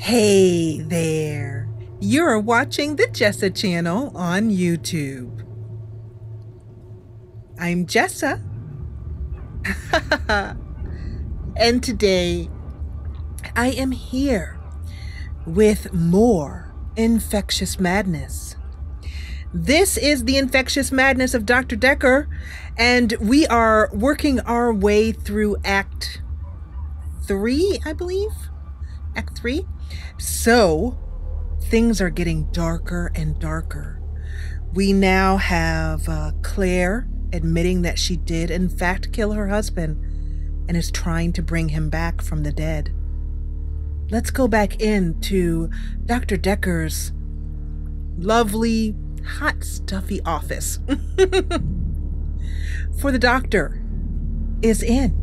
Hey there! You're watching the Jessa Channel on YouTube. I'm Jessa. And today I am here with more Infectious Madness. This is the Infectious Madness of Dr. Dekker, and we are working our way through Act 3, I believe? Act 3? So, things are getting darker and darker. We now have Claire admitting that she did in fact kill her husband and is trying to bring him back from the dead. Let's go back into Dr. Dekker's lovely, hot, stuffy office. For the doctor is in.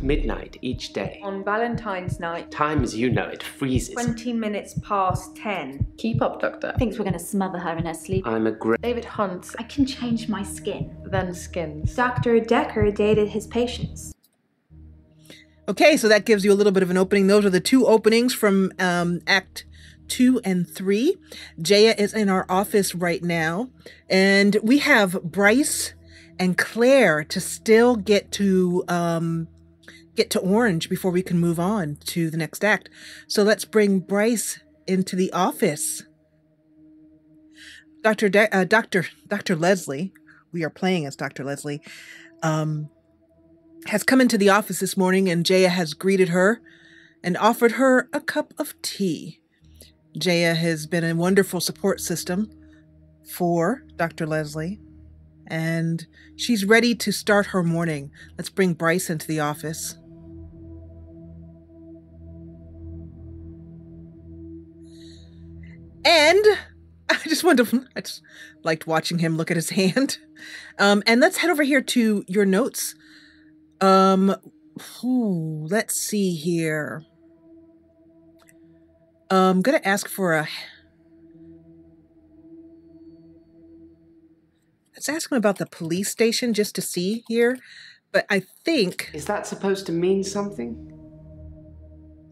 Midnight each day. On Valentine's night. Time as you know it freezes. 20 minutes past 10. Keep up, Doctor. Thinks we're going to smother her in her sleep. I'm a great... David Hunt, I can change my skin. then skins. Dr. Dekker dated his patients. Okay, so that gives you a little bit of an opening. Those are the two openings from Act 2 and 3. Jaya is in our office right now, and we have Bryce and Claire to still get to Orange before we can move on to the next act. So let's bring Bryce into the office. Dr. Leslie, we are playing as Dr. Leslie, has come into the office this morning, and Jaya has greeted her and offered her a cup of tea. Jaya has been a wonderful support system for Dr. Leslie, and she's ready to start her morning. Let's bring Bryce into the office. And I just liked watching him look at his hand. And let's head over here to your notes. Let's see here. I'm going to ask for let's ask him about the police station just to see here. But I think... Is that supposed to mean something?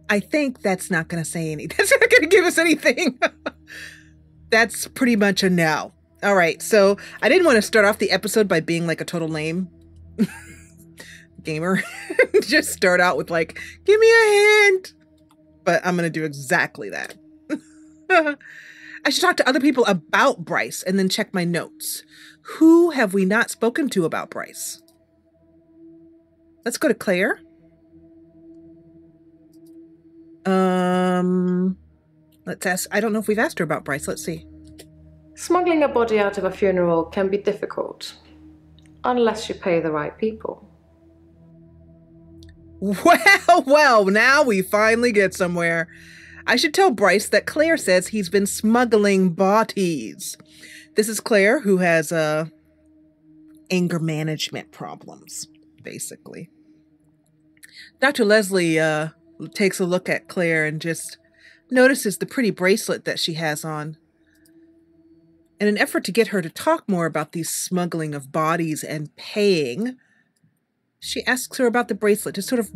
I think that's not going to say anything. That's not going to give us anything. That's pretty much a no. All right. So I didn't want to start off the episode by being like a total lame gamer. Just start out with like, give me a hint. But I'm going to do exactly that. I should talk to other people about Bryce and then check my notes. Who have we not spoken to about Bryce? Let's go to Claire. Let's ask, I don't know if we've asked her about Bryce. Let's see. Smuggling a body out of a funeral can be difficult, unless you pay the right people. Well, now we finally get somewhere. I should tell Bryce that Claire says he's been smuggling bodies. This is Claire, who has anger management problems, basically. Dr. Leslie takes a look at Claire and just notices the pretty bracelet that she has on. In an effort to get her to talk more about the smuggling of bodies and paying, she asks her about the bracelet to sort of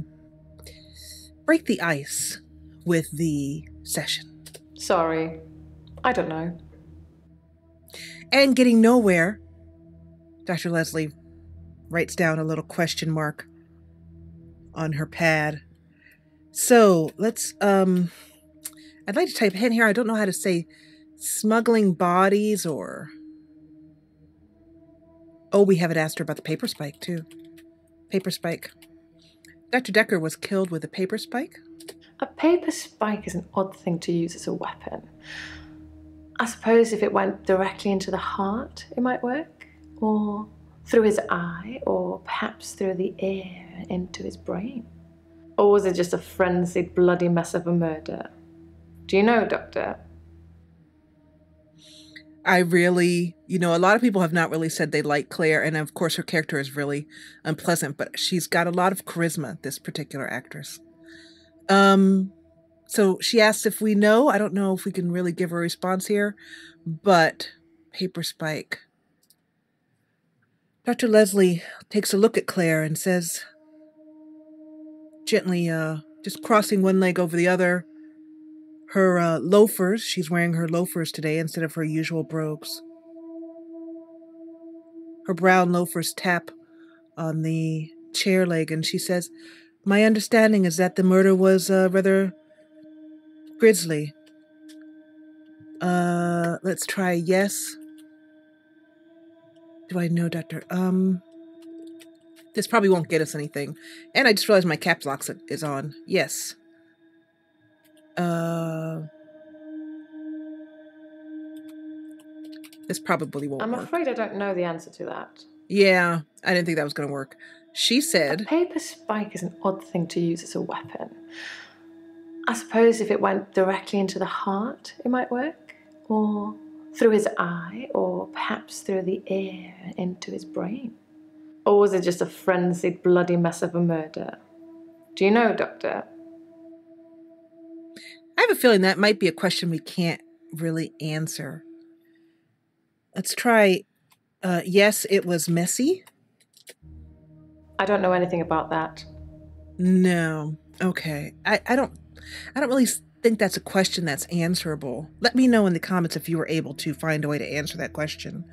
break the ice with the session. Sorry, I don't know. And getting nowhere, Dr. Leslie writes down a little question mark on her pad. So let's, I'd like to type in here. I don't know how to say smuggling bodies or... Oh, we haven't asked her about the paper spike too. Paper spike. Dr. Dekker was killed with a paper spike. A paper spike is an odd thing to use as a weapon. I suppose if it went directly into the heart, it might work. Or through his eye, or perhaps through the ear into his brain. Or was it just a frenzied, bloody mess of a murder? Do you know, Doctor? I really, a lot of people have not really said they like Claire, and of course her character is really unpleasant, but she's got a lot of charisma, this particular actress. So she asks if we know. I don't know if we can really give a response here, but paper spike. Dr. Leslie takes a look at Claire and says, gently just crossing one leg over the other. Her loafers, she's wearing her loafers today instead of her usual brogues. Her brown loafers tap on the chair leg, and she says, "My understanding is that the murder was rather grisly. Let's try yes. Do I know, Doctor? This probably won't get us anything. And I just realized my caps lock is on. Yes. This probably won't I'm work. afraid I don't know the answer to that. Yeah, I didn't think that was going to work. She A said... paper spike is an odd thing to use as a weapon. I suppose if it went directly into the heart, it might work. Or through his eye, or perhaps through the ear into his brain. Or was it just a frenzied, bloody mess of a murder? Do you know, Doctor? I have a feeling that might be a question we can't really answer. Let's try, yes, it was messy. I don't know anything about that. No. Okay. I don't really think that's a question that's answerable. Let me know in the comments if you were able to find a way to answer that question.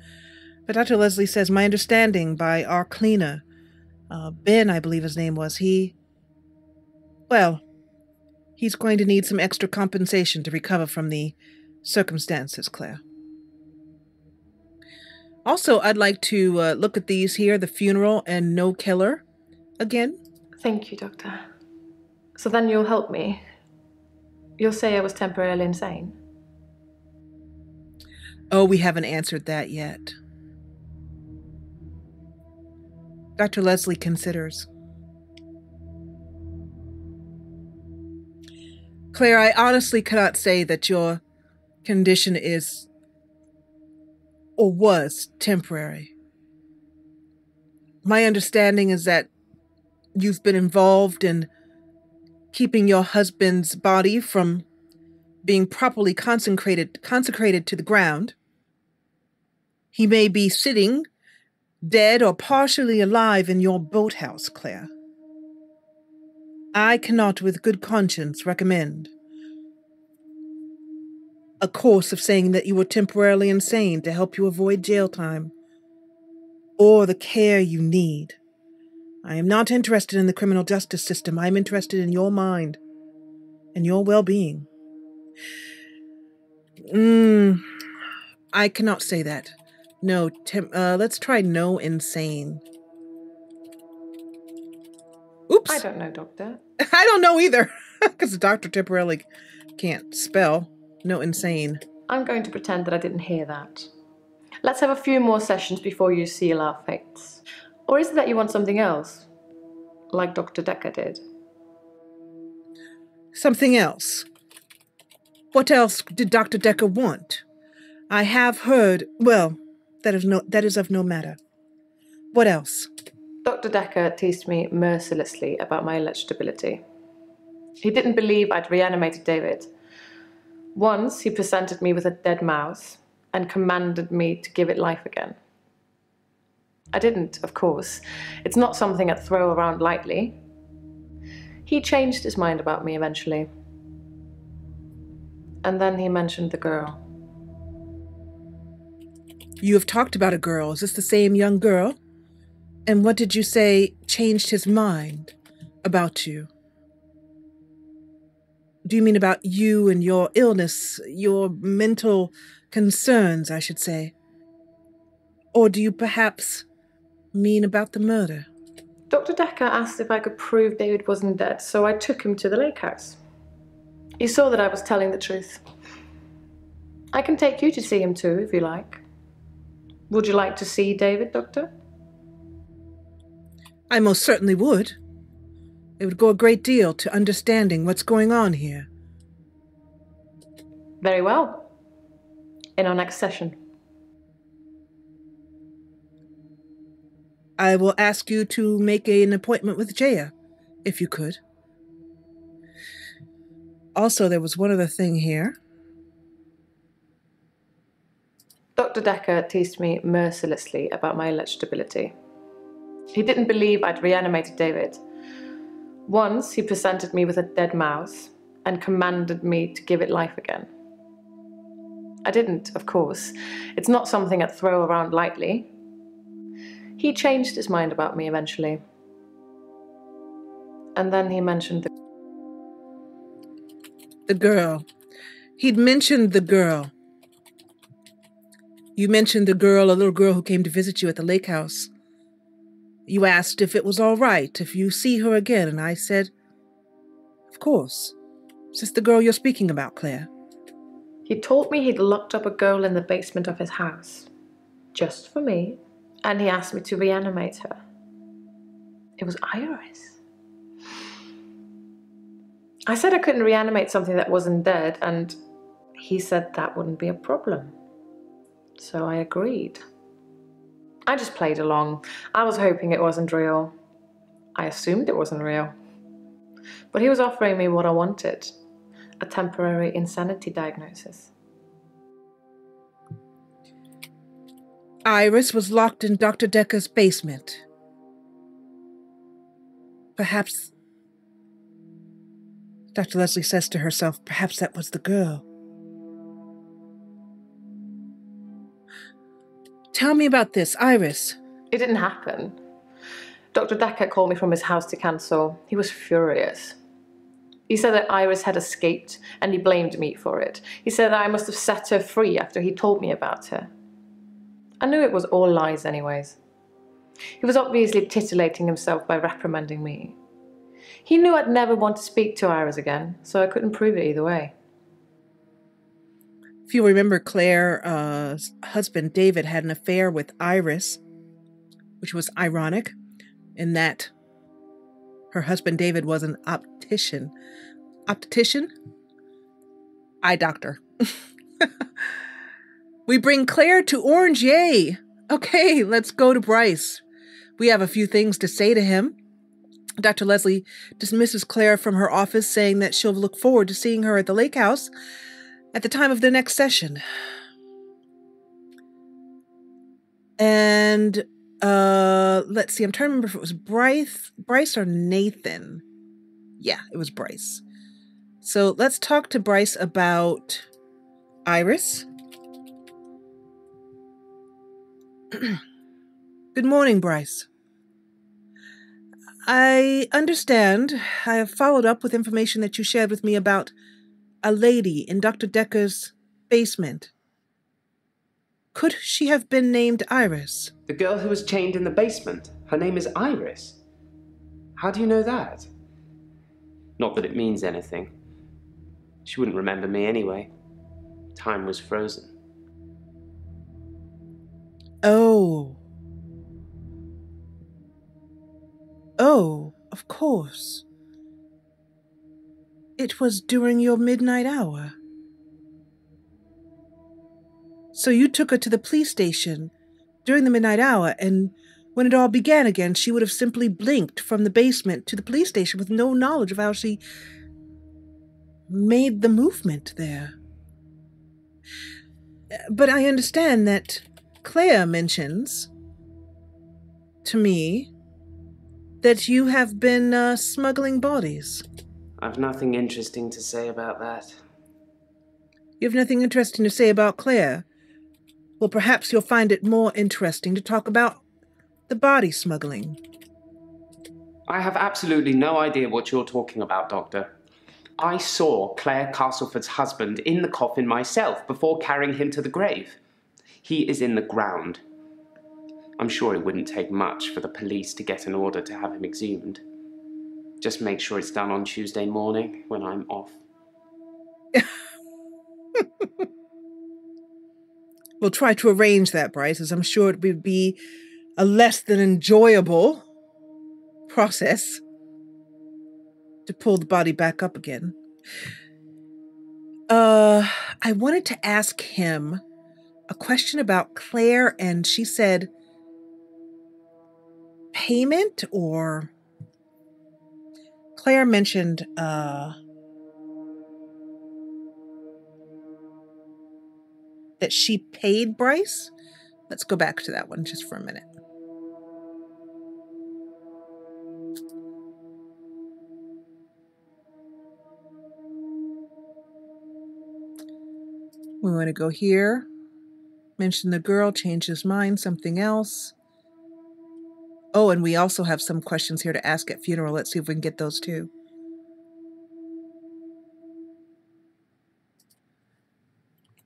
But Dr. Leslie says, my understanding by our cleaner, Ben, I believe his name was, he's going to need some extra compensation to recover from the circumstances, Claire. Also, I'd like to look at these here, the funeral and no killer, again. Thank you, Doctor. So then you'll help me? You'll say I was temporarily insane? Oh, we haven't answered that yet. Dr. Leslie considers. Claire, I honestly cannot say that your condition is or was temporary. My understanding is that you've been involved in keeping your husband's body from being properly consecrated to the ground. He may be sitting dead or partially alive in your boathouse, Claire. I cannot with good conscience recommend a course of saying that you were temporarily insane to help you avoid jail time or the care you need. I am not interested in the criminal justice system. I am interested in your mind and your well-being. I cannot say that. No, let's try no insane. Oops. I don't know, Doctor. I don't know either, because the doctor temporarily can't spell. No insane. I'm going to pretend that I didn't hear that. Let's have a few more sessions before you seal our fates. Or is it that you want something else? Like Dr. Dekker did? Something else. What else did Dr. Dekker want? I have heard... Well, that is of no matter. What else? Dr. Dekker teased me mercilessly about my electability. He didn't believe I'd reanimated David. Once he presented me with a dead mouse and commanded me to give it life again. I didn't, of course. It's not something I'd throw around lightly. He changed his mind about me eventually. And then he mentioned the girl. You have talked about a girl. Is this the same young girl? And what did you say changed his mind about you? Do you mean about you and your illness, your mental concerns, I should say? Or do you perhaps mean about the murder? Dr. Dekker asked if I could prove David wasn't dead, so I took him to the lake house. He saw that I was telling the truth. I can take you to see him too, if you like. Would you like to see David, Doctor? I most certainly would. It would go a great deal to understanding what's going on here. Very well. In our next session. I will ask you to make an appointment with Jaya, if you could. Also, there was one other thing here. Dr. Dekker teased me mercilessly about my electability. He didn't believe I'd reanimated David. Once he presented me with a dead mouse and commanded me to give it life again. I didn't, of course. It's not something I'd throw around lightly. He changed his mind about me eventually. And then he mentioned the girl. He'd mentioned the girl. You mentioned the girl, a little girl who came to visit you at the lake house. You asked if it was all right if you see her again, and I said, of course. Is this the girl you're speaking about, Claire? He told me he'd locked up a girl in the basement of his house, just for me, and he asked me to reanimate her. It was Iris. I said I couldn't reanimate something that wasn't dead, and he said that wouldn't be a problem. So I agreed. I just played along. I was hoping it wasn't real. I assumed it wasn't real. But he was offering me what I wanted, a temporary insanity diagnosis. Iris was locked in Dr. Dekker's basement. Perhaps, Dr. Leslie says to herself, perhaps that was the girl. Tell me about this, Iris. It didn't happen. Dr. Dekker called me from his house to cancel. He was furious. He said that Iris had escaped and he blamed me for it. He said that I must have set her free after he told me about her. I knew it was all lies anyways. He was obviously titillating himself by reprimanding me. He knew I'd never want to speak to Iris again, so I couldn't prove it either way. If you remember, Claire's husband, David, had an affair with Iris, which was ironic in that her husband, David, was an optician. Optician? Eye doctor. We bring Claire to Orange, yay! Okay, let's go to Bryce. We have a few things to say to him. Dr. Leslie dismisses Claire from her office, saying that she'll look forward to seeing her at the lake house at the time of the next session. And let's see, I'm trying to remember if it was Bryce or Nathan. Yeah, it was Bryce. So let's talk to Bryce about Iris. Good morning, Bryce. I understand I have followed up with information that you shared with me about a lady in Dr. Dekker's basement. Could she have been named Iris? The girl who was chained in the basement. Her name is Iris. How do you know that? Not that it means anything. She wouldn't remember me anyway. Time was frozen. Oh. Oh, of course. It was during your midnight hour. So you took her to the police station during the midnight hour, and when it all began again, she would have simply blinked from the basement to the police station with no knowledge of how she made the movement there. But I understand that Claire mentions to me that you have been smuggling bodies. I've nothing interesting to say about that. You have nothing interesting to say about Claire? Well, perhaps you'll find it more interesting to talk about the body smuggling. I have absolutely no idea what you're talking about, Doctor. I saw Claire Castleford's husband in the coffin myself before carrying him to the grave. He is in the ground. I'm sure it wouldn't take much for the police to get an order to have him exhumed. Just make sure it's done on Tuesday morning when I'm off. We'll try to arrange that, Bryce, as I'm sure it would be a less than enjoyable process to pull the body back up again. I wanted to ask him a question about Claire, and she said payment, or Claire mentioned that she paid Bryce. Let's go back to that one just for a minute. We want to go here. Mention the girl, change his mind, something else. Oh, and we also have some questions here to ask at funeral. Let's see if we can get those too.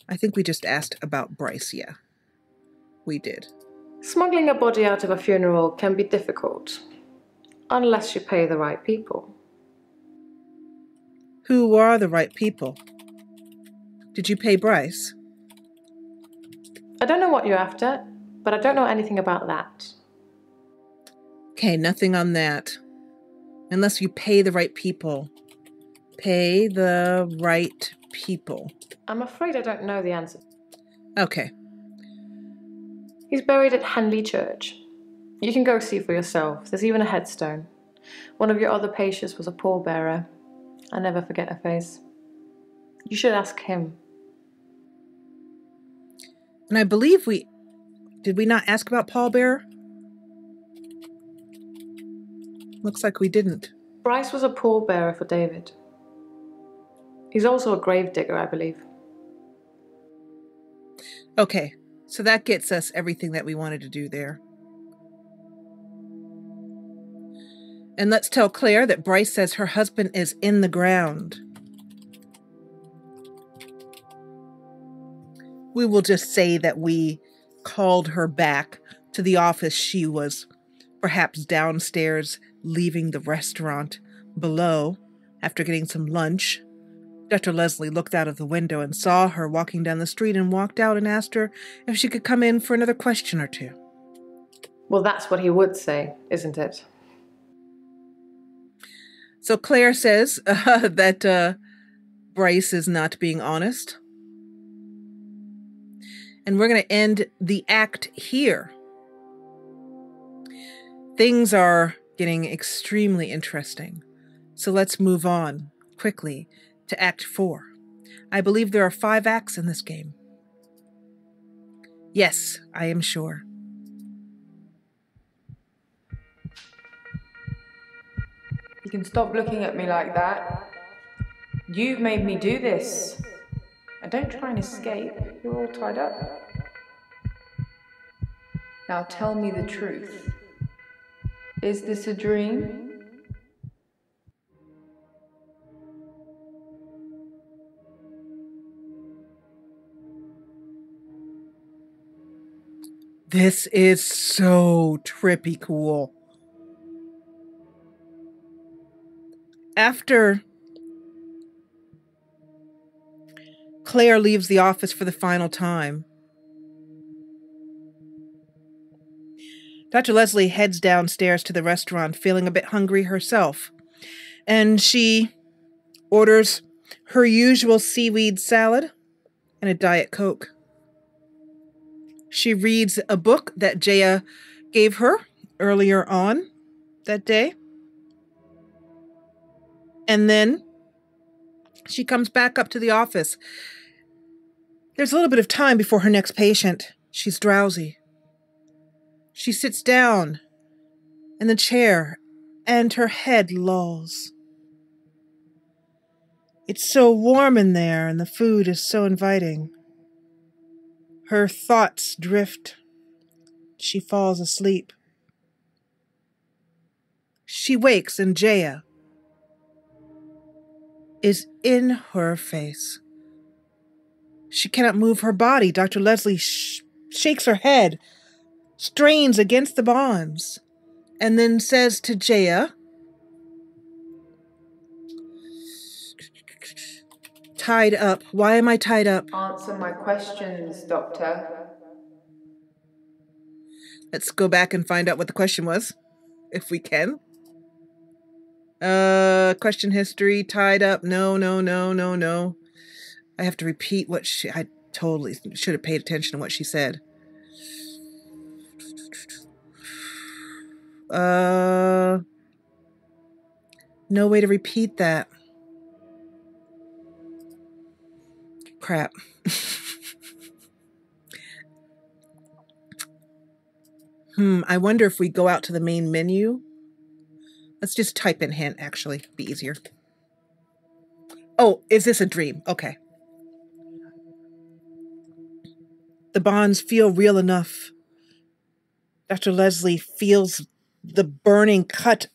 I think we just asked about Bryce, yeah. We did. Smuggling a body out of a funeral can be difficult, unless you pay the right people. Who are the right people? Did you pay Bryce? I don't know what you're after, but I don't know anything about that. Okay, nothing on that. Unless you pay the right people. Pay the right people. I'm afraid I don't know the answer. Okay. He's buried at Henley Church. You can go see for yourself. There's even a headstone. One of your other patients was a pallbearer. I never forget her face. You should ask him. And I believe did we not ask about pallbearer? Looks like we didn't. Bryce was a pallbearer for David. He's also a gravedigger, I believe. Okay, so that gets us everything that we wanted to do there. And let's tell Claire that Bryce says her husband is in the ground. We will just say that we called her back to the office. She was perhaps downstairs leaving the restaurant below after getting some lunch. Dr. Leslie looked out of the window and saw her walking down the street and walked out and asked her if she could come in for another question or two. Well, that's what he would say, isn't it? So Claire says that Bryce is not being honest. And we're going to end the act here. Things are getting extremely interesting. So let's move on quickly to Act 4. I believe there are 5 acts in this game. Yes, I am sure. You can stop looking at me like that. You've made me do this. And don't try and escape. You're all tied up. Now tell me the truth. Is this a dream? This is so trippy cool. After Claire leaves the office for the final time, Dr. Leslie heads downstairs to the restaurant, feeling a bit hungry herself, and she orders her usual seaweed salad and a Diet Coke. She reads a book that Jaya gave her earlier on that day. And then she comes back up to the office. There's a little bit of time before her next patient. She's drowsy. She sits down in the chair and her head lolls. It's so warm in there and the food is so inviting. Her thoughts drift. She falls asleep. She wakes and Jaya is in her face. She cannot move her body. Dr. Leslie shakes her head, strains against the bonds, and then says to Jaya, tied up. Why am I tied up? Answer my questions, Doctor. Let's go back and find out what the question was, if we can. Question history, tied up. No. I have to repeat what I totally should have paid attention to what she said. No way to repeat that. Crap. I wonder if we go out to the main menu. Let's just type in hint, actually. Be easier. Oh, is this a dream? Okay. The bonds feel real enough. Dr. Leslie feels the burning cut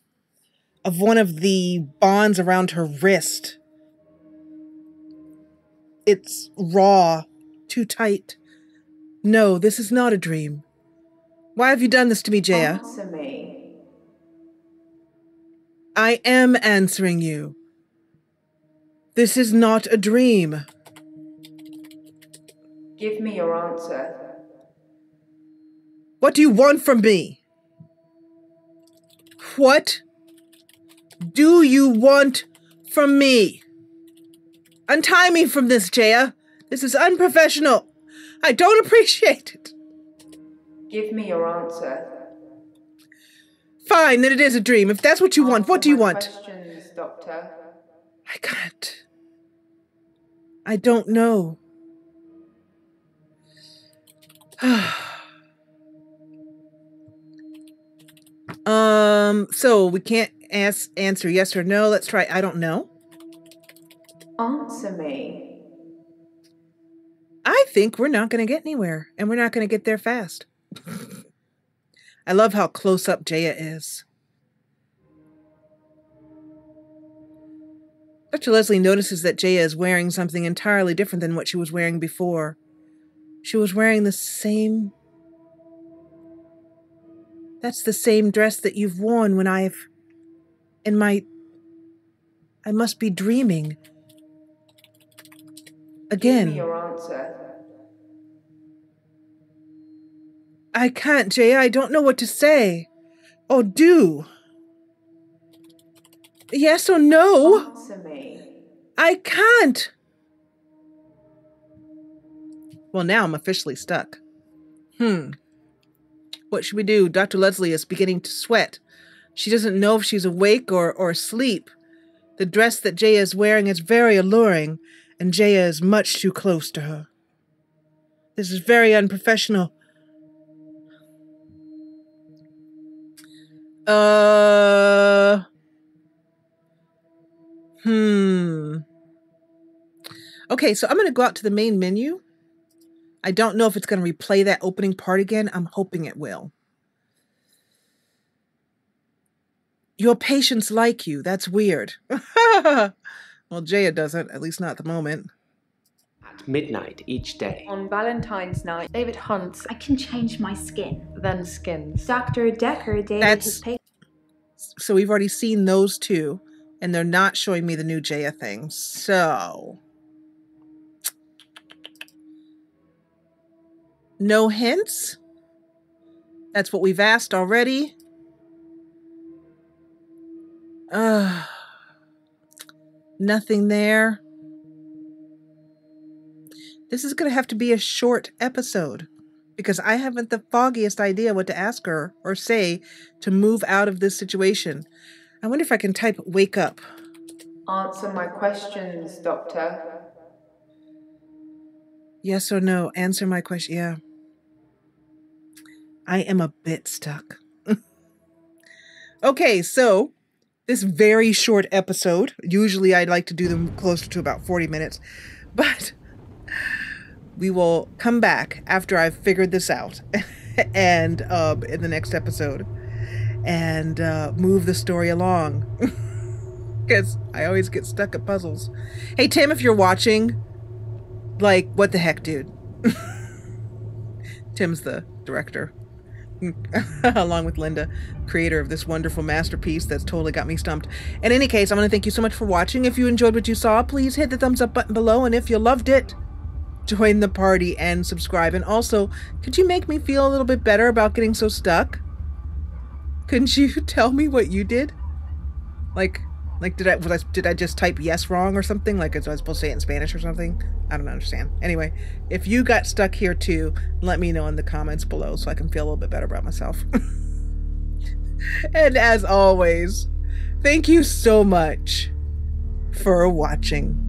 of one of the bonds around her wrist. It's raw, too tight. No, this is not a dream. Why have you done this to me, Jaya? Answer me. I am answering you. This is not a dream. Give me your answer. What do you want from me? What do you want from me? Untie me from this, Jaya. This is unprofessional. I don't appreciate it. Give me your answer. Fine, then it is a dream. If that's what you want, what do you want? Questions, Doctor. I can't. I don't know. So we can't answer yes or no. Let's try I don't know. Answer me. I think we're not going to get anywhere, and we're not going to get there fast. I love how close up Jaya is. Dr. Leslie notices that Jaya is wearing something entirely different than what she was wearing before. She was wearing the same... That's the same dress that you've worn when I must be dreaming. Again. Give me your answer. I can't, Jaya. I don't know what to say. Oh, do. Yes or no? Answer me. I can't. Well, now I'm officially stuck. What should we do? Dr. Leslie is beginning to sweat. She doesn't know if she's awake or asleep. The dress that Jaya is wearing is very alluring, and Jaya is much too close to her. This is very unprofessional. Okay, so I'm going to go out to the main menu. I don't know if it's going to replay that opening part again. I'm hoping it will. Your patients like you. That's weird. Well, Jaya doesn't, at least not at the moment. At midnight each day. On Valentine's night, David hunts, I can change my skin. then skins. Dr. Dekker dated That's- his patient. So we've already seen those two, and they're not showing me the new Jaya thing. So... no hints? That's what we've asked already. Nothing there. This is going to have to be a short episode because I haven't the foggiest idea what to ask her or say to move out of this situation. I wonder if I can type wake up. answer my questions, Doctor. Yes or no? Answer my question. Yeah. I am a bit stuck. Okay, so this very short episode, usually I'd like to do them closer to about 40 minutes, but we will come back after I've figured this out and in the next episode and move the story along because I always get stuck at puzzles. Hey, Tim, if you're watching, like, what the heck, dude? Tim's the director. Along with Linda, creator of this wonderful masterpiece that's totally got me stumped. In any case, I want to thank you so much for watching. If you enjoyed what you saw, please hit the thumbs up button below. And if you loved it, join the party and subscribe. And also, could you make me feel a little bit better about getting so stuck? Couldn't you tell me what you did? Like did I just type yes wrong or something? Like, was I supposed to say it in Spanish or something? I don't understand. Anyway, if you got stuck here too, let me know in the comments below so I can feel a little bit better about myself. And as always, thank you so much for watching.